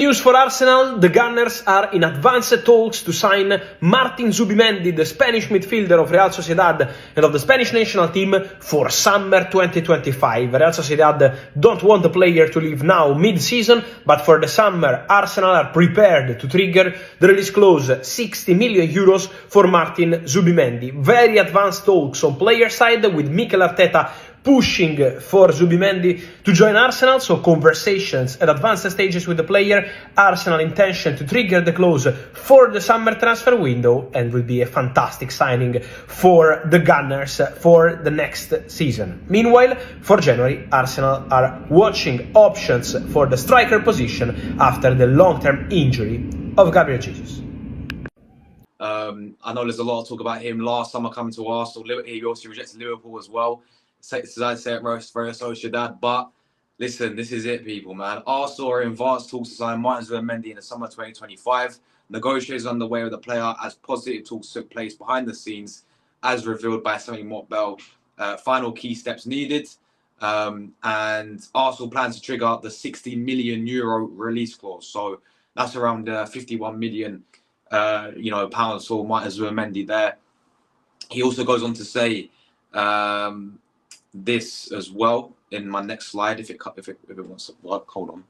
News for Arsenal, the Gunners are in advanced talks to sign Martin Zubimendi, the Spanish midfielder of Real Sociedad and of the Spanish national team, for summer 2025. Real Sociedad don't want the player to leave now mid-season, but for the summer, Arsenal are prepared to trigger the release clause, 60 million euros for Martin Zubimendi. Very advanced talks on player side, with Mikel Arteta pushing for Zubimendi to join Arsenal, so conversations at advanced stages with the player. Arsenal intention to trigger the clause for the summer transfer window, and will be a fantastic signing for the Gunners for the next season. Meanwhile, for January, Arsenal are watching options for the striker position after the long-term injury of Gabriel Jesus. I know there's a lot of talk about him last summer coming to Arsenal. He also rejected Liverpool as well. Say it most for Sociedad, but listen, this is it, people, man. Arsenal are in advanced talks to sign Martin Zubimendi in the summer 2025. Negotiations underway with the player as positive talks took place behind the scenes, as revealed by Sammy Motbell. Final key steps needed, and Arsenal plans to trigger the 60 million euro release clause. So that's around 51 million, pounds for Martin Zubimendi there. He also goes on to say this as well in my next slide, if it wants to work. Hold on.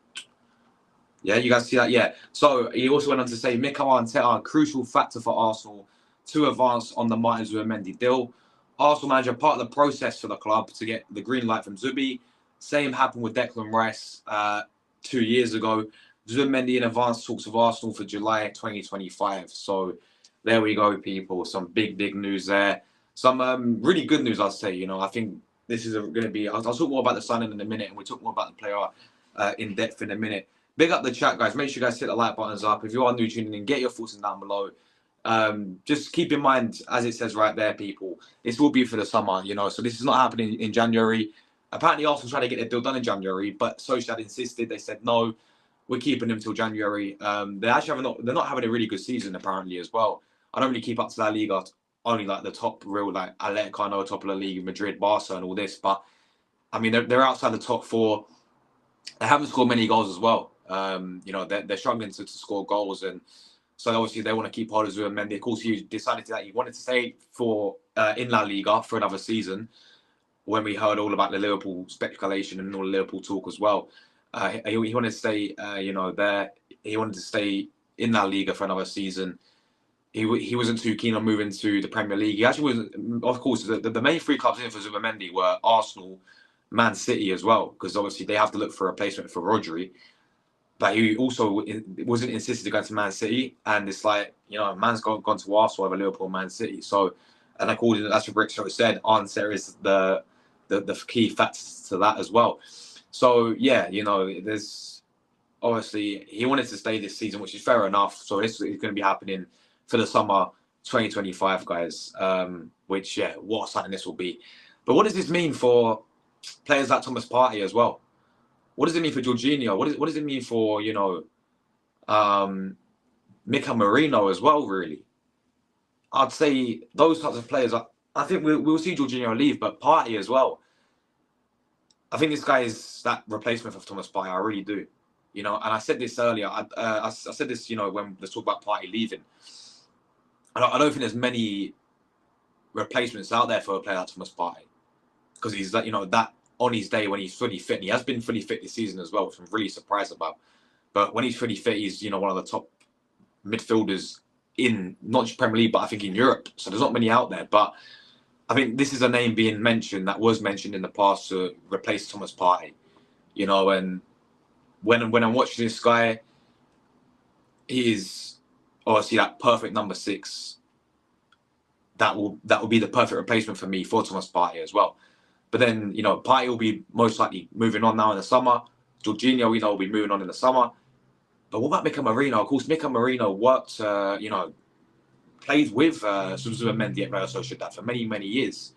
Yeah, you guys see that? Yeah. So he also went on to say Mikel Arteta, a crucial factor for Arsenal to advance on the Martin Zubimendi deal. Arsenal manager, part of the process for the club to get the green light from Zubi. Same happened with Declan Rice 2 years ago. Zubimendi in advanced talks of Arsenal for July 2025. So there we go, people. Some big news there. Some really good news, I'd say. I think this is going to be... I'll talk more about the signing in a minute, and we'll talk more about the player in depth in a minute. Big up the chat, guys. Make sure you guys hit the like buttons up. If you are new tuning in, get your thoughts in down below. Just keep in mind, as it says right there, people, this will be for the summer, so this is not happening in January. Apparently, Arsenal tried to get their deal done in January, but Sociedad insisted. They said, no, we're keeping them till January. They're not having a really good season, apparently, as well. I don't really keep up to La Liga, only like the top real, like Atletico, I know, top of the league, Madrid, Barca, and all this. But I mean, they're outside the top four. They haven't scored many goals as well. They're struggling to score goals, and so obviously they want to keep hold of Zubimendi. Of course, he decided that he wanted to stay for in La Liga for another season. When we heard all about the Liverpool speculation and all the Liverpool talk as well, he wanted to stay, there. He wanted to stay in La Liga for another season. He wasn't too keen on moving to the Premier League. He actually was, of course, the main three clubs in for Zubimendi were Arsenal, Man City as well, because obviously they have to look for a replacement for Rodri. But he also wasn't insisted to go to Man City, and it's like, man's gone to Arsenal over Liverpool, Man City. So, and according to, as Fabrizio said, Arteta is the key factors to that as well. So yeah, there's obviously he wanted to stay this season, which is fair enough. So this is going to be happening for the summer 2025, guys. Which, yeah, what a signing this will be. But what does this mean for players like Thomas Partey as well? What does it mean for Jorginho? What does it mean for, Mikel Merino as well, really? I'd say those types of players, I think we'll see Jorginho leave, but Partey as well. I think this guy is that replacement for Thomas Partey. I really do. And I said this earlier. I said this, when let's talk about Partey leaving. I don't think there's many replacements out there for a player like Thomas Partey, because he's that on his day when he's fully fit. And he has been fully fit this season as well, which I'm really surprised about. But when he's fully fit, he's one of the top midfielders in not just Premier League, but I think in Europe. So there's not many out there. But I think this is a name being mentioned that was mentioned in the past to replace Thomas Partey. And when I'm watching this guy, he is obviously that perfect number 6. That will be the perfect replacement for me for Thomas Partey as well. But then, Partey will be most likely moving on now in the summer. Jorginho, we know, will be moving on in the summer. But what about Mikel Merino? Of course, Mikel Merino worked, played with Zubimendi at Real Sociedad for many, many years.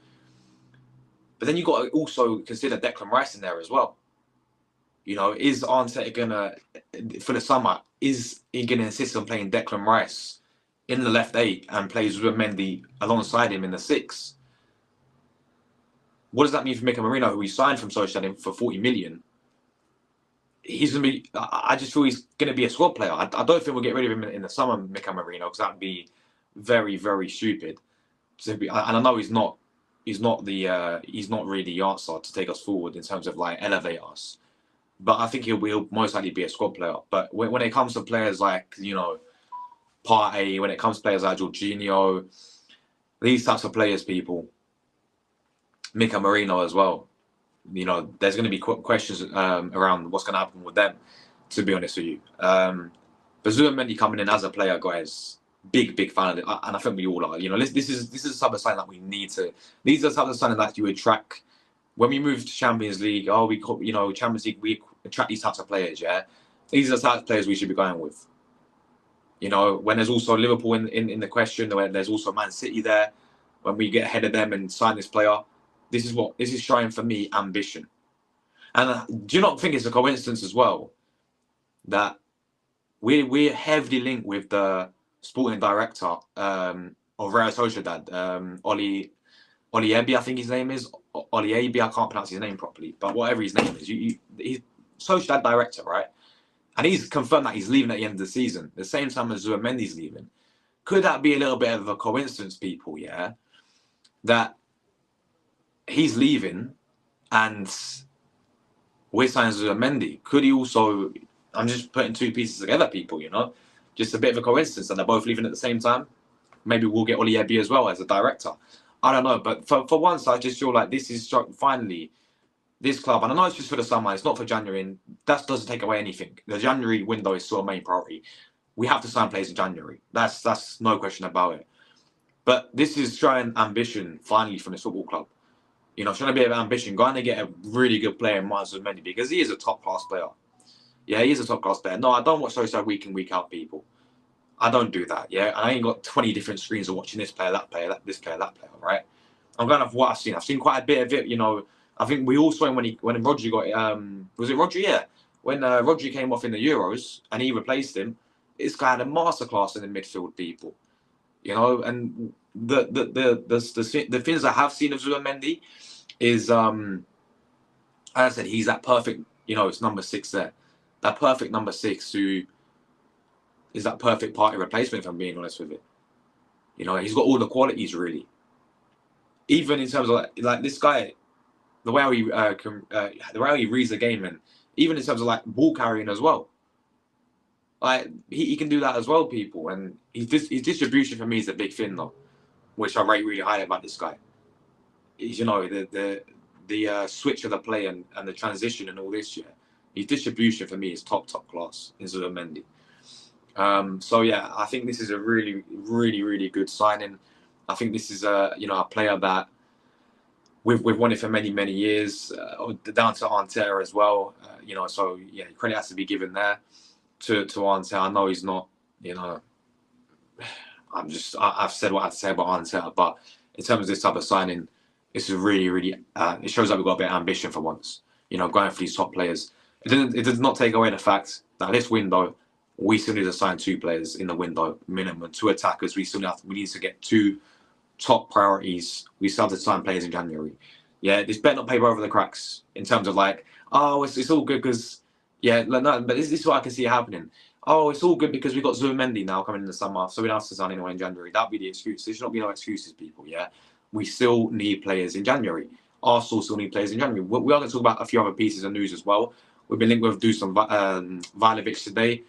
But then you've got to also consider Declan Rice in there as well. Is Arteta gonna, for the summer, is he gonna insist on playing Declan Rice in the left 8 and play Zubimendi alongside him in the 6? What does that mean for Mikel Merino, who he signed from Sociedad for 40 million? he's gonna be. I just feel he's gonna be a squad player. I don't think we'll get rid of him in the summer, Mika Marino, because that'd be very, very stupid. And I know he's not. He's not the. He's not really the answer to take us forward in terms of like elevate us. But I think he'll most likely be a squad player. But when it comes to players like Partey, when it comes to players like Jorginho, these types of players, people, Mika Marino as well. There's going to be questions around what's going to happen with them, to be honest with you. But Zubimendi coming in as a player, guys, big fan of it, and I think we all are. This is the type of sign that we need to. These are the type of sign that you attract when we move to Champions League. Champions League, we attract these types of players. Yeah, these are the types of players we should be going with. When there's also Liverpool in the question, when there's also Man City there, when we get ahead of them and sign this player. This is showing for me ambition. And do you not think it's a coincidence as well that we're heavily linked with the sporting director of Real Sociedad, Oli Ebi, I think his name is. Oli Ebi, I can't pronounce his name properly, but whatever his name is, he's Sociedad director, right? And he's confirmed that he's leaving at the end of the season, the same time as Zubimendi's leaving. Could that be a little bit of a coincidence, people, yeah? That he's leaving and we're signing Zubimendi. Could he also... I'm just putting two pieces together, people, Just a bit of a coincidence that they're both leaving at the same time. Maybe we'll get Oli Ebi as well as a director. I don't know, but for once, I just feel like this is finally... This club, and I know it's just for the summer, it's not for January, and that doesn't take away anything. The January window is still a main priority. We have to sign players in January. That's no question about it. But this is showing ambition, finally, from this football club. Showing a bit of ambition, going to get a really good player in Zubimendi, because he is a top-class player. Yeah, he is a top-class player. No, I don't watch Sociedad week in, week out, people. I don't do that, yeah? I ain't got 20 different screens of watching this player, that player, this player, that player, right? I'm going off what I've seen. I've seen quite a bit of it, I think we all saw him when Rodri got was it Rodri? Yeah, when Rodri came off in the Euros and he replaced him, this guy had a masterclass in the midfield, people. And the things I have seen of Zubimendi is as I said, he's that perfect. It's number 6 there, that perfect number 6 who is that perfect Partey replacement. If I'm being honest with it, he's got all the qualities really. Even in terms of like this guy. The way he reads the game, and even in terms of like ball carrying as well, like he can do that as well, people. And his distribution for me is a big thing, though, which I rate really highly about this guy. Is the switch of the play and the transition and all this. Yeah, his distribution for me is top class in Zubimendi. So yeah, I think this is a really, really, really good signing. I think this is a player that. We've wanted for many years, down to Arteta as well. So yeah, credit has to be given there to Arteta. I know he's not, I've said what I have to say about Arteta, but in terms of this type of signing, it's really, really. It shows that we've got a bit of ambition for once. Going for these top players. It does not take away the fact that this window, we still need to sign 2 players in the window minimum, 2 attackers. We need to get 2. Top priorities. We started to sign players in January. Yeah, this better not paper over the cracks in terms of like, oh, it's all good because, yeah, no, but this is what I can see happening. Oh, it's all good because we've got Zubimendi now coming in the summer, so we don't have to sign anyone in January. That'd be the excuse. There should not be no excuses, people, yeah? We still need players in January. Arsenal still need players in January. We are going to talk about a few other pieces of news as well. We've been linked with Dusan Vlahovic today.